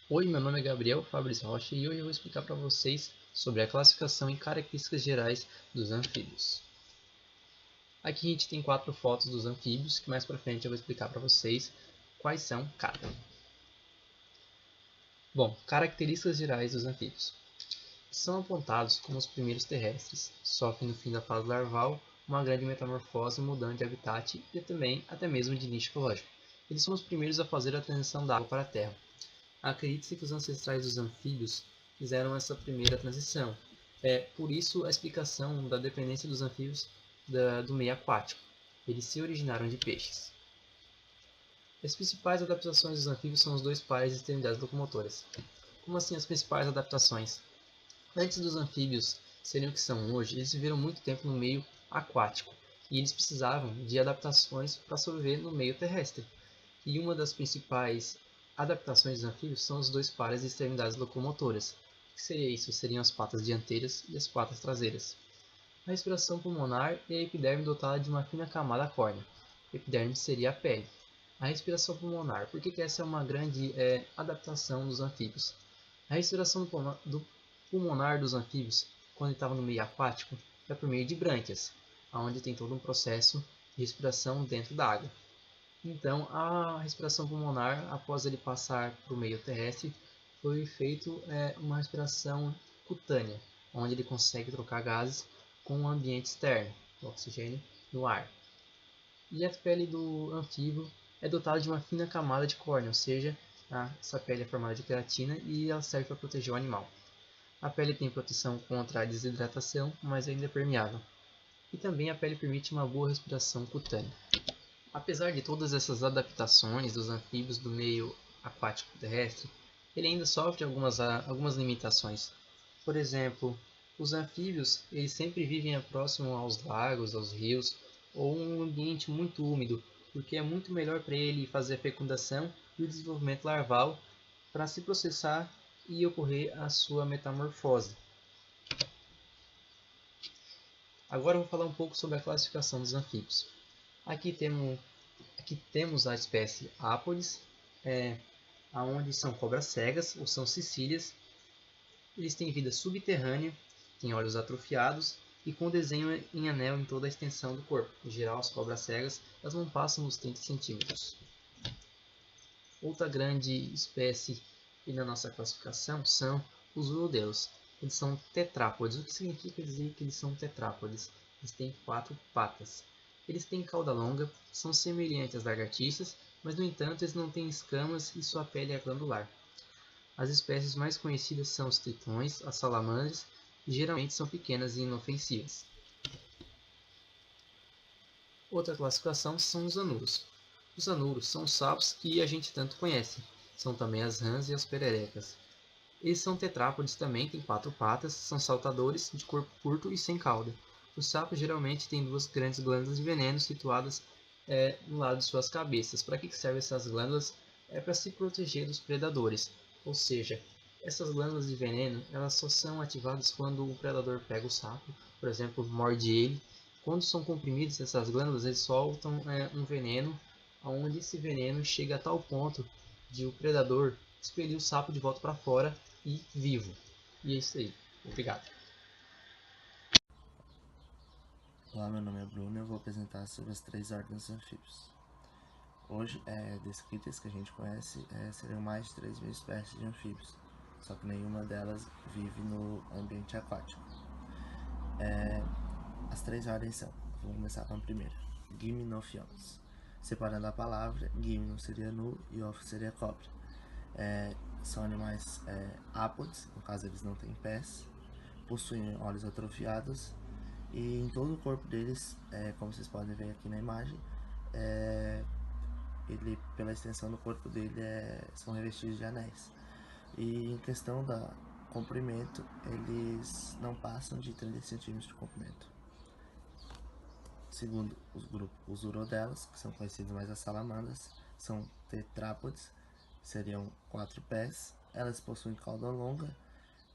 Oi, meu nome é Gabriel Fabris Rocha e hoje eu vou explicar para vocês sobre a classificação e características gerais dos anfíbios. Aqui a gente tem 4 fotos dos anfíbios, que mais para frente eu vou explicar para vocês quais são cada. Bom, características gerais dos anfíbios. São apontados como os primeiros terrestres, sofrem no fim da fase larval uma grande metamorfose mudando de habitat e também até mesmo de nicho ecológico. Eles são os primeiros a fazer a transição da água para a terra. Acredita-se que os ancestrais dos anfíbios fizeram essa primeira transição. Por isso a explicação da dependência dos anfíbios do meio aquático. Eles se originaram de peixes. As principais adaptações dos anfíbios são os dois pares de extremidades locomotoras. Como assim as principais adaptações? Antes dos anfíbios serem o que são hoje, eles viveram muito tempo no meio aquático e eles precisavam de adaptações para sobreviver no meio terrestre. E uma das principais adaptações dos anfíbios são os dois pares de extremidades locomotoras. O que seria isso? Seriam as patas dianteiras e as patas traseiras. A respiração pulmonar é a epiderme dotada de uma fina camada córnea. Epiderme seria a pele. A respiração pulmonar, por que essa é uma grande adaptação dos anfíbios? A respiração pulmonar dos anfíbios, quando estava no meio aquático, é por meio de brânquias, onde tem todo um processo de respiração dentro da água. Então, a respiração pulmonar, após ele passar para o meio terrestre, foi feito uma respiração cutânea, onde ele consegue trocar gases com o ambiente externo, o oxigênio no ar. E a pele do anfíbio é dotada de uma fina camada de córnea, ou seja, essa pele é formada de queratina e ela serve para proteger o animal. A pele tem proteção contra a desidratação, mas ainda é permeável. E também a pele permite uma boa respiração cutânea. Apesar de todas essas adaptações dos anfíbios do meio aquático terrestre, ele ainda sofre algumas limitações. Por exemplo, os anfíbios eles sempre vivem próximo aos lagos, aos rios ou um ambiente muito úmido, porque é muito melhor para ele fazer a fecundação e o desenvolvimento larval para se processar e ocorrer a sua metamorfose. Agora eu vou falar um pouco sobre a classificação dos anfíbios. Aqui temos a espécie Apodes, onde são cobras cegas ou são cecílias. Eles têm vida subterrânea, têm olhos atrofiados e com desenho em anel em toda a extensão do corpo. Em geral, as cobras cegas elas não passam dos 30 centímetros. Outra grande espécie na nossa classificação são os urodelos. Eles são tetrápodes. O que significa dizer que eles são tetrápodes? Eles têm 4 patas. Eles têm cauda longa, são semelhantes às lagartixas, mas no entanto eles não têm escamas e sua pele é glandular. As espécies mais conhecidas são os tritões, as salamandras, e geralmente são pequenas e inofensivas. Outra classificação são os anuros. Os anuros são os sapos que a gente tanto conhece. São também as rãs e as pererecas. Eles são tetrápodes também, têm 4 patas, são saltadores, de corpo curto e sem cauda. Os sapos geralmente têm 2 grandes glândulas de veneno situadas no lado de suas cabeças. Para que servem essas glândulas? É para se proteger dos predadores. Ou seja, essas glândulas de veneno elas só são ativadas quando o predador pega o sapo, por exemplo, morde ele. Quando são comprimidas essas glândulas, eles soltam um veneno, onde esse veneno chega a tal ponto de o predador expelir o sapo de volta para fora e vivo. E é isso aí. Obrigado. Olá, meu nome é Bruno e eu vou apresentar sobre as 3 ordens dos anfíbios. Hoje, descritas que a gente conhece, seriam mais de 3.000 espécies de anfíbios, só que nenhuma delas vive no ambiente aquático. As 3 ordens são, vamos começar com a primeira, Gymnophions. Separando a palavra, Gymno seria nu e Oph seria cobra. São animais ápodes, no caso eles não têm pés, possuem olhos atrofiados e em todo o corpo deles, como vocês podem ver aqui na imagem, ele, pela extensão do corpo dele, são revestidos de anéis. E em questão da comprimento, eles não passam de 30 centímetros de comprimento. Segundo os urodelas, que são conhecidos mais as salamandras, são tetrápodes, seriam 4 pés. Elas possuem cauda longa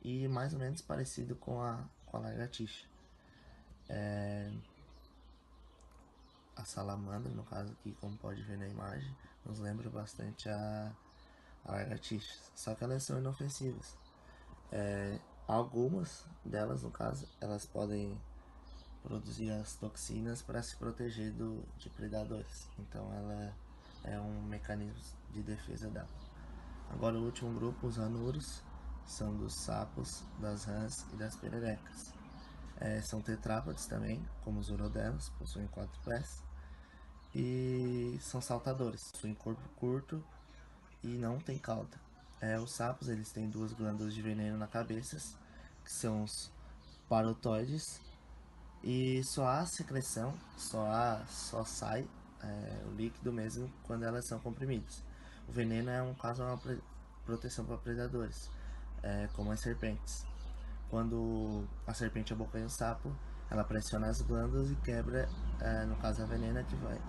e mais ou menos parecido com a lagartixa. A salamandra, no caso aqui, como pode ver na imagem, nos lembra bastante a lagartixas, só que elas são inofensivas. Algumas delas, no caso, elas podem produzir as toxinas para se proteger de predadores. Então ela é um mecanismo de defesa dela. Agora o último grupo, os anuros, são dos sapos, das rãs e das pererecas. São tetrápodes também, como os urodelas, possuem 4 pés. E são saltadores, possuem corpo curto e não tem cauda. Os sapos, eles têm 2 glândulas de veneno na cabeça, que são os parotoides, e só há secreção, só sai o líquido mesmo quando elas são comprimidas. O veneno é um caso de uma proteção para predadores, como as serpentes. Quando a serpente abocanha o sapo, ela pressiona as glândulas e quebra, no caso a venena que vai,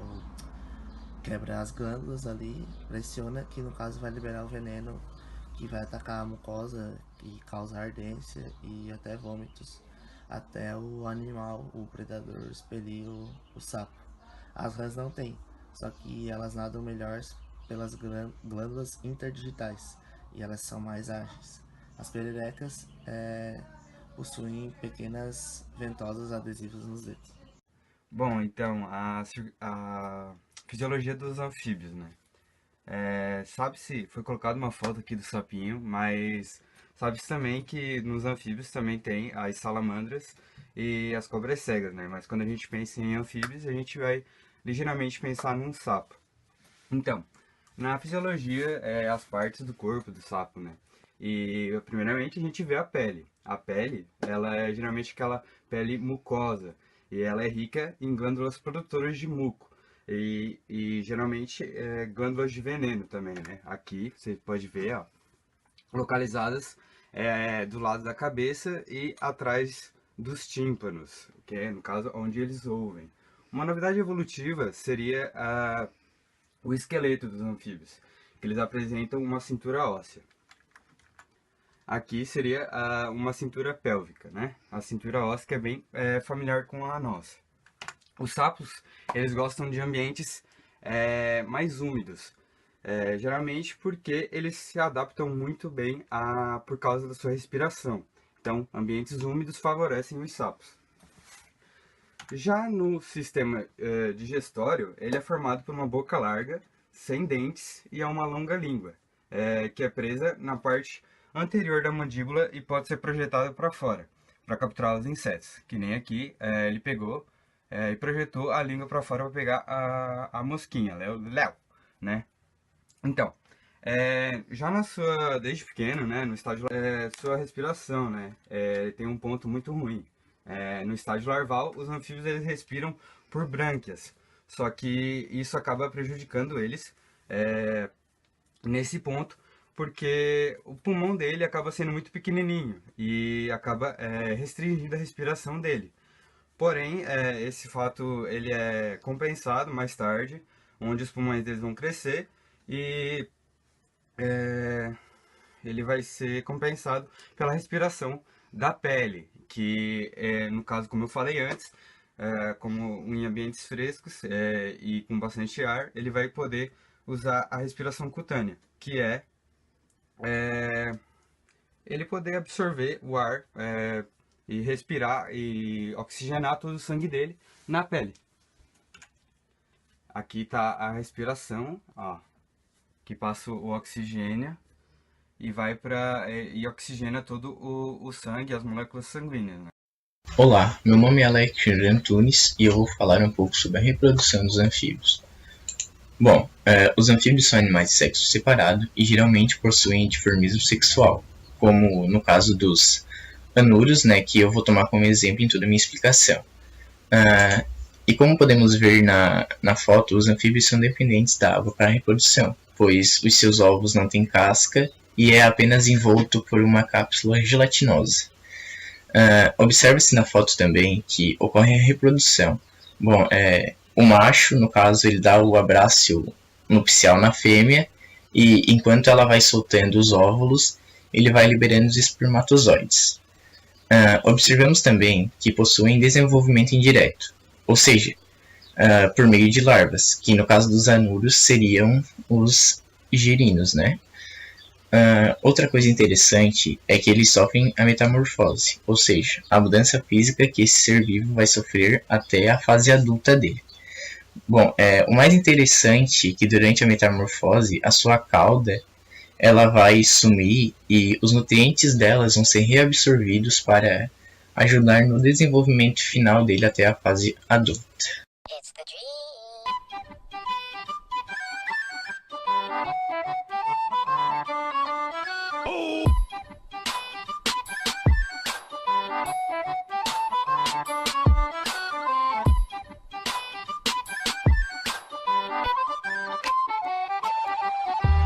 quebra as glândulas ali, pressiona, que no caso vai liberar o veneno que vai atacar a mucosa e causar ardência e até vômitos, até o animal, o predador, expelir o sapo. As rãs não têm, só que elas nadam melhor pelas glândulas interdigitais e elas são mais ágeis. As pererecas possuem pequenas ventosas adesivas nos dedos. Bom, então, a fisiologia dos anfíbios, né? Sabe-se, foi colocada uma foto aqui do sapinho, mas sabe-se também que nos anfíbios também tem as salamandras e as cobras cegas, né? Mas quando a gente pensa em anfíbios, a gente vai ligeiramente pensar num sapo. Então, na fisiologia, as partes do corpo do sapo, né? E primeiramente a gente vê a pele. A pele, ela é geralmente aquela pele mucosa e ela é rica em glândulas produtoras de muco e geralmente glândulas de veneno também, né? Aqui você pode ver, ó, localizadas do lado da cabeça e atrás dos tímpanos, que é no caso onde eles ouvem. Uma novidade evolutiva seria o esqueleto dos anfíbios, que eles apresentam uma cintura óssea. Aqui seria uma cintura pélvica, né? A cintura óssea que é bem familiar com a nossa. Os sapos, eles gostam de ambientes mais úmidos, geralmente porque eles se adaptam muito bem por causa da sua respiração. Então, ambientes úmidos favorecem os sapos. Já no sistema digestório, ele é formado por uma boca larga, sem dentes e uma longa língua, que é presa na parte anterior da mandíbula e pode ser projetada para fora, para capturar os insetos. Que nem aqui, ele pegou e projetou a língua para fora para pegar a mosquinha, Léo, né? Então, já desde pequeno, né, no estágio, sua respiração, né, tem um ponto muito ruim. No estágio larval, os anfíbios eles respiram por brânquias, só que isso acaba prejudicando eles nesse ponto, porque o pulmão dele acaba sendo muito pequenininho e acaba restringindo a respiração dele. Porém, esse fato ele é compensado mais tarde, onde os pulmões deles vão crescer e ele vai ser compensado pela respiração da pele, que no caso, como eu falei antes, como em ambientes frescos e com bastante ar, ele vai poder usar a respiração cutânea, que ele poder absorver o ar e respirar e oxigenar todo o sangue dele na pele. Aqui está a respiração, ó, que passa o oxigênio e vai e oxigena todo o sangue, as moléculas sanguíneas, né? Olá, meu nome é Alexandre Antunes e eu vou falar um pouco sobre a reprodução dos anfíbios. Bom, os anfíbios são animais de sexo separado e geralmente possuem dimorfismo sexual, como no caso dos anúrios, né, que eu vou tomar como exemplo em toda a minha explicação. E como podemos ver na foto, os anfíbios são dependentes da água para a reprodução, pois os seus ovos não têm casca e é apenas envolto por uma cápsula gelatinosa. Observa-se na foto também que ocorre a reprodução. Bom, o macho, no caso, ele dá o abraço nupcial na fêmea e enquanto ela vai soltando os óvulos, ele vai liberando os espermatozoides. Observamos também que possuem desenvolvimento indireto, ou seja, por meio de larvas, que no caso dos anúrios seriam os gerinos, né? Outra coisa interessante é que eles sofrem a metamorfose, ou seja, a mudança física que esse ser vivo vai sofrer até a fase adulta dele. Bom, o mais interessante é que durante a metamorfose, a sua cauda ela vai sumir e os nutrientes delas vão ser reabsorvidos para ajudar no desenvolvimento final dele até a fase adulta.